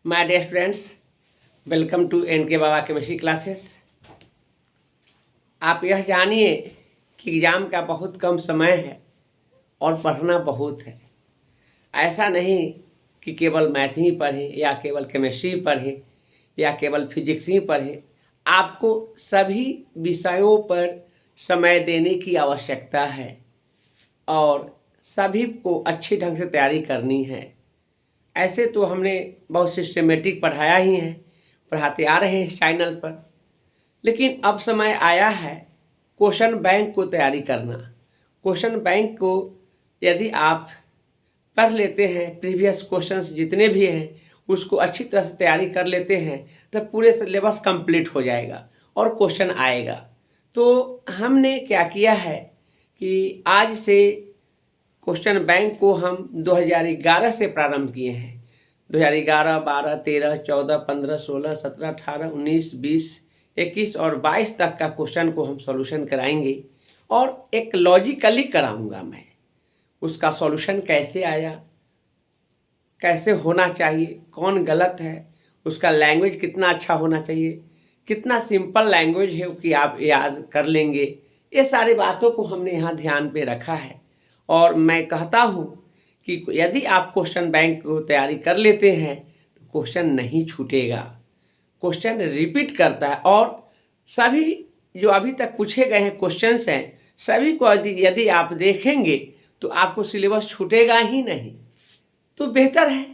My dear students, welcome to N K Baba chemistry classes. आप यह जानिए कि एग्ज़ाम का बहुत कम समय है और पढ़ना बहुत है। ऐसा नहीं कि केवल मैथ ही पढ़ें या केवल केमिस्ट्री पढ़ें या केवल फिजिक्स ही पढ़ें। आपको सभी विषयों पर समय देने की आवश्यकता है और सभी को अच्छी ढंग से तैयारी करनी है। ऐसे तो हमने बहुत सिस्टमेटिक पढ़ाया ही है, पढ़ाते आ रहे हैं इस चैनल पर, लेकिन अब समय आया है क्वेश्चन बैंक को तैयारी करना। क्वेश्चन बैंक को यदि आप पढ़ लेते हैं, प्रीवियस क्वेश्चंस जितने भी हैं उसको अच्छी तरह से तैयारी कर लेते हैं, तो पूरे सिलेबस कंप्लीट हो जाएगा और क्वेश्चन आएगा। तो हमने क्या किया है कि आज से क्वेश्चन बैंक को हम 2011 से प्रारंभ किए हैं। 2011, 12, 13, 14, 15, 16, 17, 18, 19, 20, 21 और 22 तक का क्वेश्चन को हम सॉल्यूशन कराएंगे और एक लॉजिकली कराऊंगा मैं। उसका सॉल्यूशन कैसे आया, कैसे होना चाहिए, कौन गलत है, उसका लैंग्वेज कितना अच्छा होना चाहिए, कितना सिंपल लैंग्वेज है कि आप याद कर लेंगे, ये सारी बातों को हमने यहाँ ध्यान पे रखा है। और मैं कहता हूँ कि यदि आप क्वेश्चन बैंक को तैयारी कर लेते हैं तो क्वेश्चन नहीं छूटेगा, क्वेश्चन रिपीट करता है। और सभी जो अभी तक पूछे गए हैं क्वेश्चंस हैं, सभी को यदि आप देखेंगे तो आपको सिलेबस छूटेगा ही नहीं। तो बेहतर है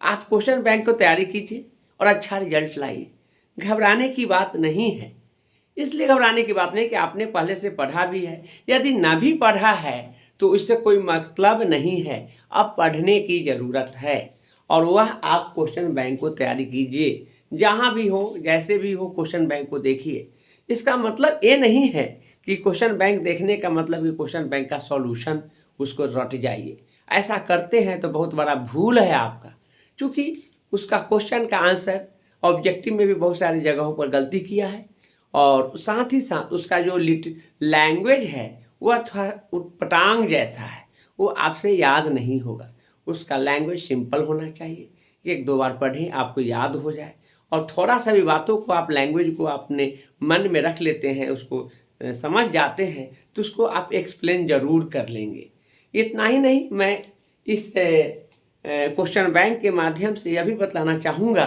आप क्वेश्चन बैंक को तैयारी कीजिए और अच्छा रिजल्ट लाइए। घबराने की बात नहीं है, इसलिए घबराने की बात नहीं कि आपने पहले से पढ़ा भी है। यदि ना भी पढ़ा है तो इससे कोई मतलब नहीं है, अब पढ़ने की ज़रूरत है और वह आप क्वेश्चन बैंक को तैयारी कीजिए। जहाँ भी हो, जैसे भी हो, क्वेश्चन बैंक को देखिए। इसका मतलब ये नहीं है कि क्वेश्चन बैंक देखने का मतलब कि क्वेश्चन बैंक का सॉल्यूशन उसको रट जाइए। ऐसा करते हैं तो बहुत बड़ा भूल है आपका, क्योंकि उसका क्वेश्चन का आंसर ऑब्जेक्टिव में भी बहुत सारी जगहों पर गलती किया है और साथ ही साथ उसका जो लैंग्वेज है वह थोड़ा उटपटांग जैसा है, वो आपसे याद नहीं होगा। उसका लैंग्वेज सिंपल होना चाहिए, एक दो बार पढ़ें आपको याद हो जाए और थोड़ा सा भी बातों को आप लैंग्वेज को अपने मन में रख लेते हैं, उसको समझ जाते हैं तो उसको आप एक्सप्लेन ज़रूर कर लेंगे। इतना ही नहीं, मैं इस क्वेश्चन बैंक के माध्यम से यह भी बताना चाहूँगा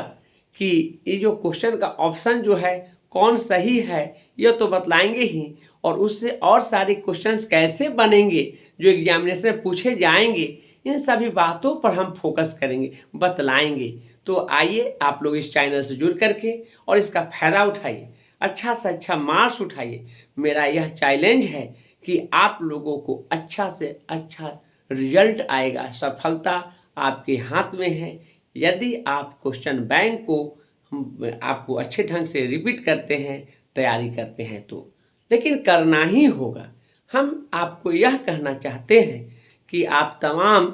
कि ये जो क्वेश्चन का ऑप्शन जो है कौन सही है यह तो बतलाएंगे ही, और उससे और सारे क्वेश्चंस कैसे बनेंगे जो एग्जामिनेशन में पूछे जाएंगे, इन सभी बातों पर हम फोकस करेंगे, बतलाएंगे। तो आइए आप लोग इस चैनल से जुड़ करके और इसका फ़ायदा उठाइए, अच्छा से अच्छा मार्क्स उठाइए। मेरा यह चैलेंज है कि आप लोगों को अच्छा से अच्छा रिजल्ट आएगा, सफलता आपके हाथ में है। यदि आप क्वेश्चन बैंक को हम आपको अच्छे ढंग से रिपीट करते हैं, तैयारी करते हैं तो, लेकिन करना ही होगा। हम आपको यह कहना चाहते हैं कि आप तमाम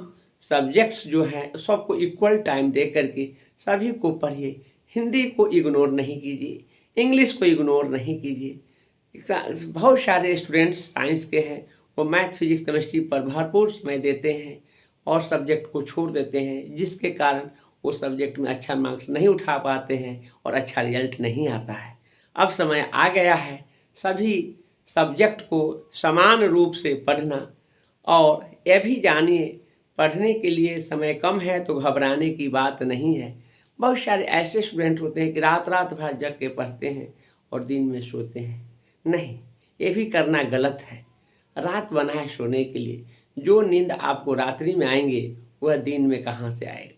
सब्जेक्ट्स जो हैं सबको इक्वल टाइम दे करके सभी को पढ़िए। हिंदी को इग्नोर नहीं कीजिए, इंग्लिश को इग्नोर नहीं कीजिए। बहुत सारे स्टूडेंट्स साइंस के हैं, वो मैथ, फिजिक्स, केमिस्ट्री पर भरपूर समय देते हैं और सब्जेक्ट को छोड़ देते हैं, जिसके कारण वो सब्जेक्ट में अच्छा मार्क्स नहीं उठा पाते हैं और अच्छा रिजल्ट नहीं आता है। अब समय आ गया है सभी सब्जेक्ट को समान रूप से पढ़ना। और यह भी जानिए, पढ़ने के लिए समय कम है तो घबराने की बात नहीं है। बहुत सारे ऐसे स्टूडेंट होते हैं कि रात रात भर जग के पढ़ते हैं और दिन में सोते हैं। नहीं, ये भी करना गलत है। रात बना है सोने के लिए, जो नींद आपको रात्रि में आएंगे वह दिन में कहाँ से आएगा।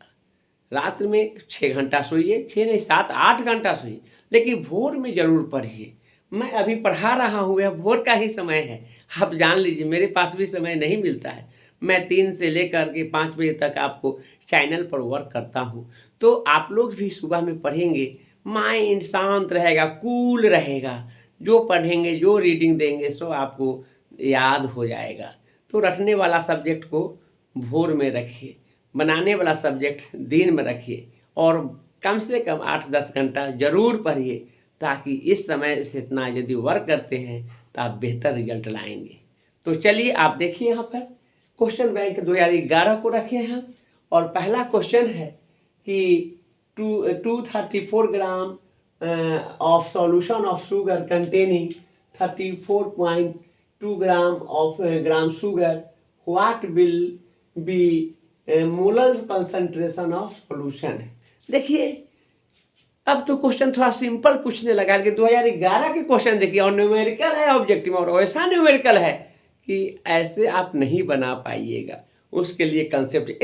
रात में 6 घंटा सोइए, 6 नहीं 7 8 घंटा सोइए, लेकिन भोर में ज़रूर पढ़िए। मैं अभी पढ़ा रहा हूँ, यह भोर का ही समय है। आप जान लीजिए, मेरे पास भी समय नहीं मिलता है। मैं 3 से लेकर के 5 बजे तक आपको चैनल पर वर्क करता हूँ। तो आप लोग भी सुबह में पढ़ेंगे, माइंड शांत रहेगा, कूल रहेगा। जो पढ़ेंगे, जो रीडिंग देंगे सो आपको याद हो जाएगा। तो रटने वाला सब्जेक्ट को भोर में रखिए, बनाने वाला सब्जेक्ट दिन में रखिए और कम से कम 8-10 घंटा ज़रूर पढ़िए, ताकि इस समय से इतना यदि वर्क करते हैं तो आप बेहतर रिजल्ट लाएंगे। तो चलिए आप देखिए, यहाँ पर क्वेश्चन बैंक 2011 को रखे हैं और पहला क्वेश्चन है कि 234 ग्राम of solution of sugar containing 34.2 gram sugar, what will be molar concentration of solution? देखिए अब तो क्वेश्चन थोड़ा सिंपल पूछने लगा कि 2011 के क्वेश्चन देखिए और न्यूमेरिकल है ऑब्जेक्टिव और वैसा न्यूमेरिकल है कि ऐसे आप नहीं बना पाइएगा। उसके लिए कंसेप्ट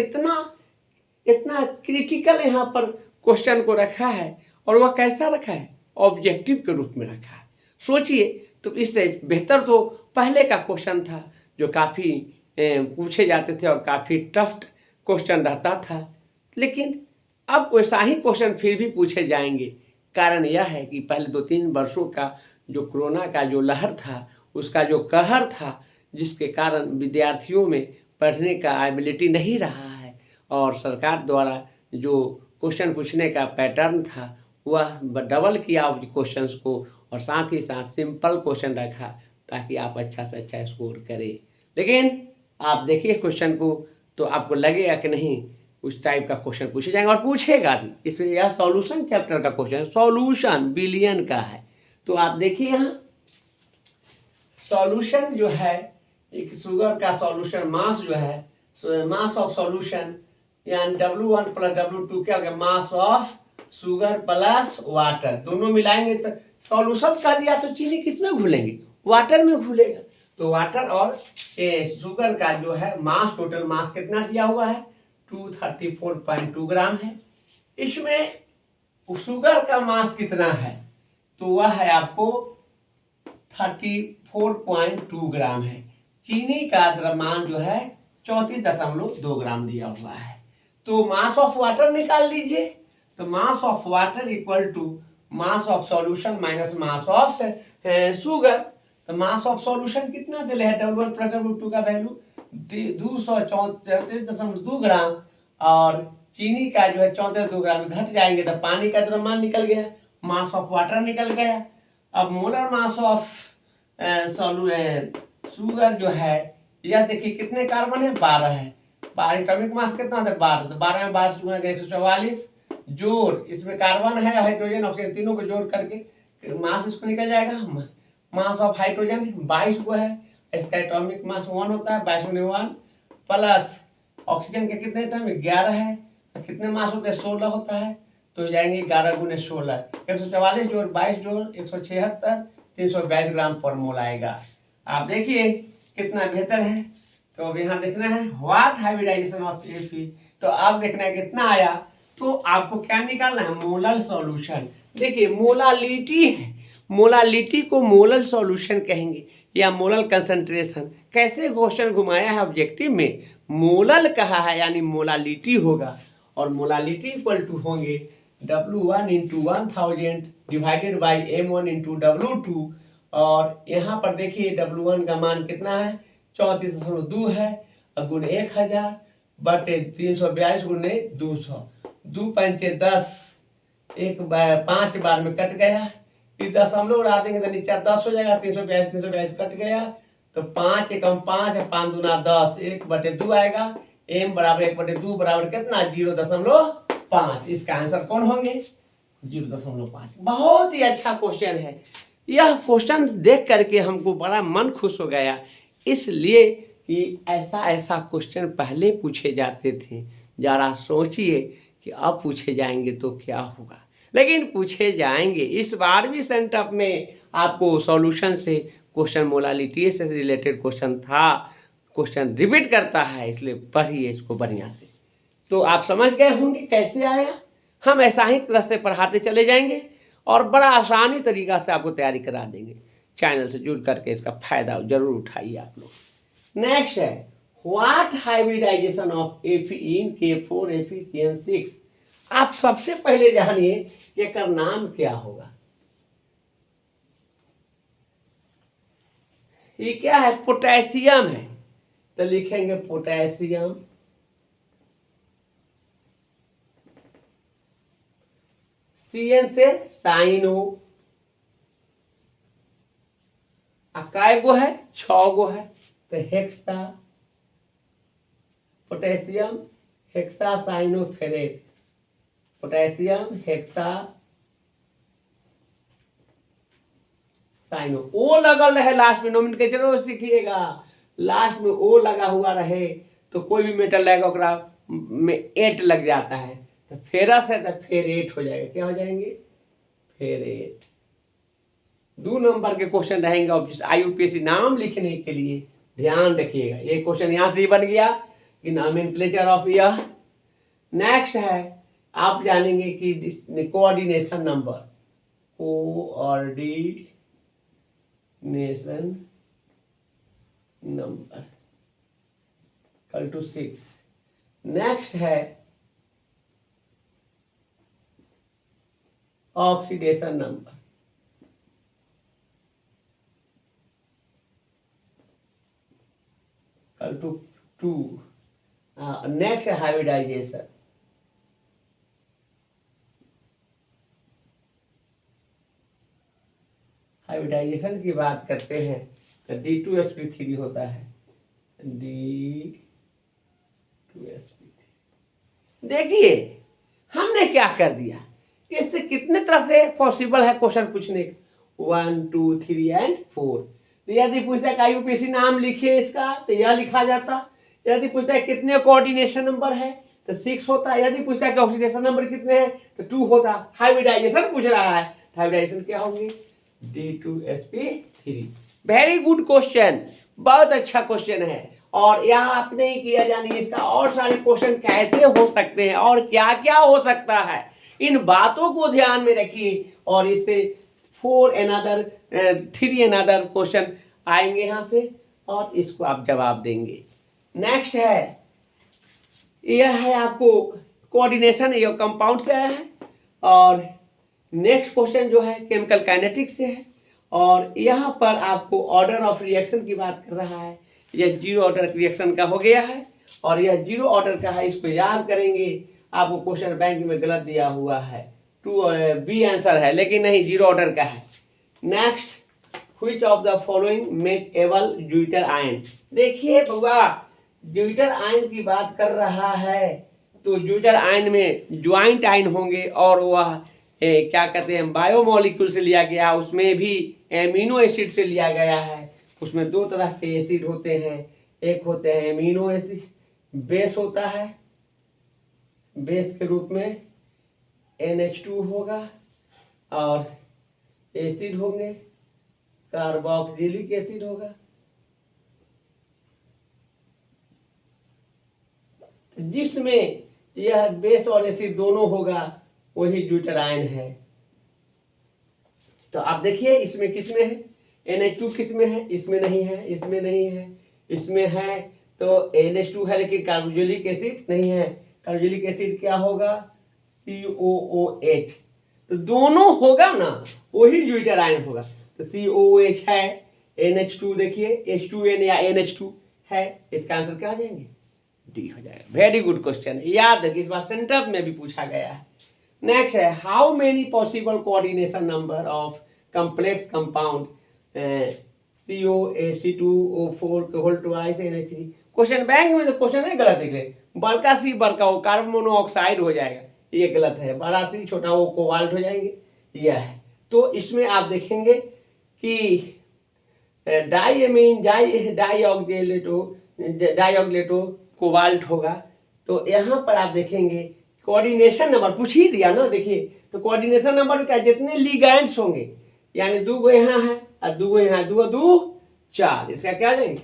इतना क्रिटिकल यहाँ पर क्वेश्चन को रखा है और वह कैसा रखा है, ऑब्जेक्टिव के रूप में रखा है। सोचिए तो इससे बेहतर तो पहले का क्वेश्चन था जो काफ़ी पूछे जाते थे और काफ़ी टफ क्वेश्चन रहता था, लेकिन अब वैसा ही क्वेश्चन फिर भी पूछे जाएंगे। कारण यह है कि पहले 2-3 वर्षों का जो कोरोना का जो लहर था, उसका जो कहर था, जिसके कारण विद्यार्थियों में पढ़ने का एबिलिटी नहीं रहा है और सरकार द्वारा जो क्वेश्चन पूछने का पैटर्न था वह डबल किया क्वेश्चंस को और साथ ही साथ सिंपल क्वेश्चन रखा ताकि आप अच्छा से अच्छा स्कोर करें। लेकिन आप देखिए क्वेश्चन को तो आपको लगेगा कि नहीं उस टाइप का क्वेश्चन पूछे जाएंगे और पूछेगा भी। इसमें यह सॉल्यूशन चैप्टर का क्वेश्चन सॉल्यूशन बिलियन का है। तो आप देखिए यहाँ सॉल्यूशन जो है एक शुगर का सॉल्यूशन मास जो है मास ऑफ सॉल्यूशन यानी W1 + W2 क्या हो गया, मास ऑफ शुगर प्लस वाटर, दोनों मिलाएंगे तो सॉल्यूशन कर दिया तो चीनी किसमें घुलेंगे, वाटर में घुलेगा। तो वाटर और शुगर का जो है मास, टोटल मास कितना दिया हुआ है 234.2 ग्राम है। इसमें शुगर का मास कितना है तो वह है आपको 34.2 ग्राम है। चीनी का द्रव्यमान जो है 34.2 ग्राम दिया हुआ है। तो मास ऑफ वाटर निकाल लीजिए, तो mass of water equal to mass of solution minus mass of sugar. तो मास ऑफ सॉल्यूशन कितना दिले है W1 + W2 का वैल्यू 234.2 ग्राम और चीनी का जो है 34.2 ग्राम, घट जाएंगे तो पानी का द्रव्यमान निकल गया, मास ऑफ वाटर निकल गया। अब मोलर मास ऑफ शुगर जो है यह देखिए कितने कार्बन है 12 है, एटॉमिक मास कितना होता है 12, तो 12 में 12 गुणा 144 जोड़ इसमें कार्बन है हाइड्रोजन ऑक्सीजन तीनों को जोड़ करके मास इसको निकल जाएगा। मास ऑफ हाइड्रोजन 22 को है, इसका एटॉमिक मास 1 होता है 22 × 1 प्लस ऑक्सीजन के कितने टाइम 11 है, कितने मास होते हैं 16 होता है, तो जाएंगे 11 × 16 144 जोड़ 22 जोड़ 176 322 ग्राम पर मोल आएगा। आप देखिए कितना बेहतर है। तो अब यहाँ देखना है व्हाट हाइब्रिडाइजेशन ऑफ Fe, तो आप देखना है कितना आया, तो आपको क्या निकालना है मोलर सॉल्यूशन। देखिए मोलालिटी है, मोलालिटी को मोलर सॉल्यूशन कहेंगे या मोलर कंसंट्रेशन। कैसे क्वेश्चन घुमाया है ऑब्जेक्टिव में, मोलर कहा है यानी मोलालिटी होगा और मोलालिटी इक्वल टू होंगे W1 × 1000 divided by M1 × W2 और यहाँ पर देखिए W1 का मान कितना है 34.2 है और गुण 1000 बटे 342 गुणे 200, 2 × 5 = 10, 5 बार में कट गया, इस दशमलव उड़ा देंगे तो नीचे 10 हो जाएगा, 342 कट गया तो 5 × 5 है 5 × 2 = 10, 1/2 आएगा, m बराबर 1/2 बराबर कितना 0.5। इसका आंसर कौन होंगे 0.5। बहुत ही अच्छा क्वेश्चन है। यह क्वेश्चन देख करके हमको बड़ा मन खुश हो गया, इसलिए कि ऐसा क्वेश्चन पहले पूछे जाते थे। जरा सोचिए कि अब पूछे जाएंगे तो क्या होगा, लेकिन पूछे जाएंगे। इस बार भी सेंटअप में आपको सॉल्यूशन से क्वेश्चन मोलालिटी से रिलेटेड क्वेश्चन था, क्वेश्चन रिपीट करता है, इसलिए पढ़िए इसको बढ़िया से। तो आप समझ गए होंगे कैसे आया। हम ऐसा ही तरह से पढ़ाते चले जाएंगे और बड़ा आसानी तरीका से आपको तैयारी करा देंगे। चैनल से जुड़ करके इसका फायदा जरूर उठाइए आप लोग। नेक्स्ट है what hybridisation of Fe K4 FeCN6। आप सबसे पहले जानिए कि इसका नाम क्या होगा। ये क्या है पोटेशियम है, तो लिखेंगे पोटेशियम CN से साइनो, काय गो है 6 गो है तो hexa potassium hexa cyanoferrate potassium hexa cyano, ओ लगल रहे लास्ट में, नोमेनक्लेचर सीखिएगा, लास्ट में ओ लगा हुआ रहे तो कोई भी मेटल रहेगा ओकरा में 8 लग जाता है, तो फेरस है तो फेरेट हो जाएगा, क्या हो जाएंगे, फेरेट। 2 नंबर के क्वेश्चन रहेंगे और IUPAC नाम लिखने के लिए ध्यान रखिएगा। ये क्वेश्चन यहाँ से ही बन गया कि नोमेनक्लेचर ऑफ ईयर। नेक्स्ट है, आप जानेंगे कि coordination number, coordination number equal to 6। Next है oxidation number, equal to 2। Next है हाइब्रिडाइजेशन, हाइब्रिडाइजेशन की बात करते हैं तो D2sp3 होता है, D2sp3। देखिए हमने क्या कर दिया, इससे कितने तरह से पॉसिबल है क्वेश्चन पूछने, 1 2 3 एंड 4। यदि पूछता है IUPAC नाम लिखिए इसका तो यह लिखा जाता, यदि पूछता है कितने कोऑर्डिनेशन नंबर है तो 6 होता, यदि पूछता है कि ऑक्सीडेशन नंबर कितने हैं तो 2 होता। हाइब्रिडाइजेशन पूछ रहा है, हाइब्रिडाइजेशन क्या होंगे, D2sp3। वेरी गुड क्वेश्चन, बहुत अच्छा क्वेश्चन है। और यहाँ आप नहीं किया जाने इसका और सारे क्वेश्चन कैसे हो सकते हैं और क्या क्या हो सकता है, इन बातों को ध्यान में रखिए और इससे 3 अनदर क्वेश्चन आएंगे यहाँ से और इसको आप जवाब देंगे। नेक्स्ट है, यह है आपको कोऑर्डिनेशन, ये कंपाउंड से आया है। और नेक्स्ट क्वेश्चन जो है केमिकल काइनेटिक्स से है और यहाँ पर आपको ऑर्डर ऑफ रिएक्शन की बात कर रहा है। यह 0 ऑर्डर रिएक्शन का हो गया है और यह 0 ऑर्डर का है, इसको याद करेंगे। आपको क्वेश्चन बैंक में गलत दिया हुआ है, 2B आंसर है लेकिन नहीं 0 ऑर्डर का है। Next, which of the following make able zwitter ion. देखिए बउआ, ज्यूटर आयन की बात कर रहा है तो ज्यूटर आयन में ज्वाइंट आयन होंगे और वह क्या कहते हैं बायोमोलिक्यूल से लिया गया, उसमें भी एमिनो एसिड से लिया गया है। उसमें 2 तरह के एसिड होते हैं, एक होते हैं एमिनो एसिड, बेस होता है, बेस के रूप में NH2 होगा और एसिड होंगे कार्बोक्सिलिक एसिड होगा। जिसमें यह बेस और एसिड दोनों होगा वही ज्यूटर आयन है। तो आप देखिए इसमें किसमें है, NH2 किसमें है, इसमें नहीं है, इसमें नहीं है, इसमें है तो NH2 है लेकिन कार्बोक्सिलिक एसिड नहीं है। कार्बोक्सिलिक एसिड क्या होगा, COOH। तो दोनों होगा ना वही ज्यूटर आयन होगा। तो COOH है, NH2 देखिए H2N या NH2 है, इसका आंसर क्या आ जाएंगे, D हो जाएगा। वेरी गुड क्वेश्चन, याद रखिए, इस बार सेंटर में भी पूछा गया है। नेक्स्ट है, how many possible coordination number of complex compound COAC2O4 whole twice NH3। Question bank में तो क्वेश्चन है गलत निकले, बड़का सी बड़का वो कार्बन मोनोऑक्साइड हो जाएगा, ये गलत है, बड़ा सी छोटा वो कोबाल्ट हो जाएंगे, यह है। तो इसमें आप देखेंगे कि डाईऑक्जेलेटो कोबाल्ट होगा। तो यहाँ पर आप देखेंगे कोऑर्डिनेशन नंबर पूछ ही दिया ना, देखिए तो कोऑर्डिनेशन नंबर क्या, जितने लिगैंड्स होंगे यानी 2 गो यहाँ है और 2 गो यहाँ, 2 2 4, इसका क्या आ जाएंगे,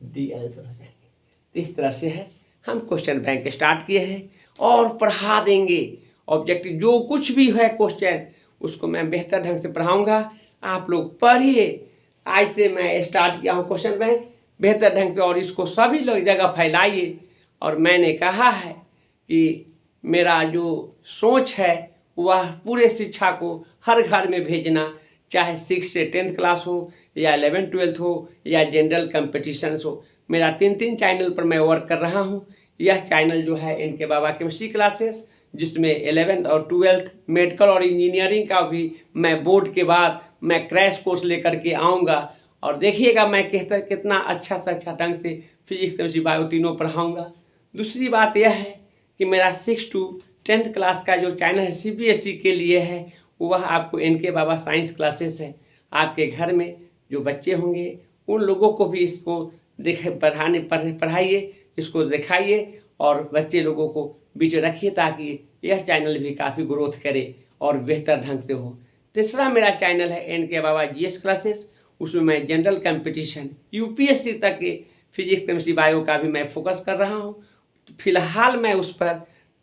D आंसर हो जाएंगे। इस तरह से है, हम क्वेश्चन बैंक स्टार्ट किए हैं और पढ़ा देंगे। ऑब्जेक्टिव जो कुछ भी है क्वेश्चन उसको मैं बेहतर ढंग से पढ़ाऊंगा, आप लोग पढ़िए। आज से मैं स्टार्ट किया हूँ क्वेश्चन बैंक बेहतर ढंग से और इसको सभी लोग जगह फैलाइए। और मैंने कहा है कि मेरा जो सोच है वह पूरे शिक्षा को हर घर में भेजना, चाहे 6 से 10th क्लास हो या 11th 12th हो या जनरल कंपटीशन्स हो। मेरा 3 चैनल पर मैं वर्क कर रहा हूँ। यह चैनल जो है इनके बाबा केमिस्ट्री क्लासेस, जिसमें 11th और 12th मेडिकल और इंजीनियरिंग का भी मैं बोर्ड के बाद मैं क्रैश कोर्स लेकर के आऊँगा। और देखिएगा मैं कितना अच्छा से अच्छा ढंग से फिजिक्स केमिस्ट्री बायो तीनों पढ़ाऊँगा। दूसरी बात यह है कि मेरा 6 to 10th क्लास का जो चैनल है CBSE के लिए है, वह आपको NK बाबा साइंस क्लासेस है। आपके घर में जो बच्चे होंगे उन लोगों को भी इसको पढ़ाइए, इसको दिखाइए और बच्चे लोगों को बीच रखिए ताकि यह चैनल भी काफ़ी ग्रोथ करे और बेहतर ढंग से हो। तीसरा मेरा चैनल है NK बाबा GS क्लासेस। उसमें मैं जनरल कंपटीशन UPSC तक के फिजिक्स केमिस्ट्री बायो का भी मैं फोकस कर रहा हूँ। फिलहाल मैं उस पर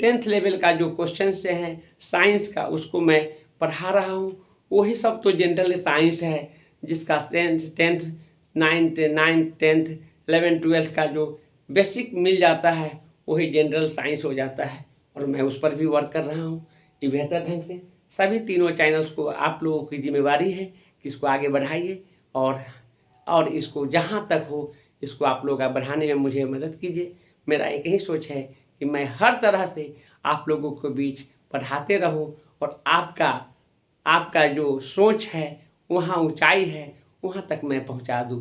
10th लेवल का जो क्वेश्चन से हैं साइंस का उसको मैं पढ़ा रहा हूँ। वही सब तो जनरल साइंस है जिसका 10th 9th 10th 11th 12th का जो बेसिक मिल जाता है वही जनरल साइंस हो जाता है और मैं उस पर भी वर्क कर रहा हूँ कि बेहतर ढंग से सभी तीनों चैनल्स को आप लोगों की जिम्मेवारी है कि इसको आगे बढ़ाइए और इसको जहाँ तक हो इसको आप लोग बढ़ाने में मुझे मदद कीजिए। मेरा एक ही सोच है कि मैं हर तरह से आप लोगों के बीच पढ़ाते रहूं और आपका जो सोच है वहाँ ऊंचाई है वहाँ तक मैं पहुँचा दूँ।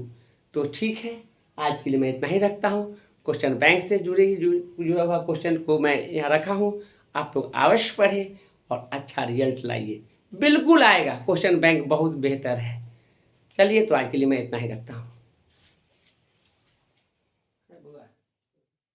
तो ठीक है, आज के लिए मैं इतना ही रखता हूँ। क्वेश्चन बैंक से जुड़ा हुआ क्वेश्चन को मैं यहाँ रखा हूँ, आप लोग अवश्य पढ़ें और अच्छा रिजल्ट लाइए। बिल्कुल आएगा, क्वेश्चन बैंक बहुत बेहतर है। चलिए, तो आज के लिए मैं इतना ही रखता हूँ।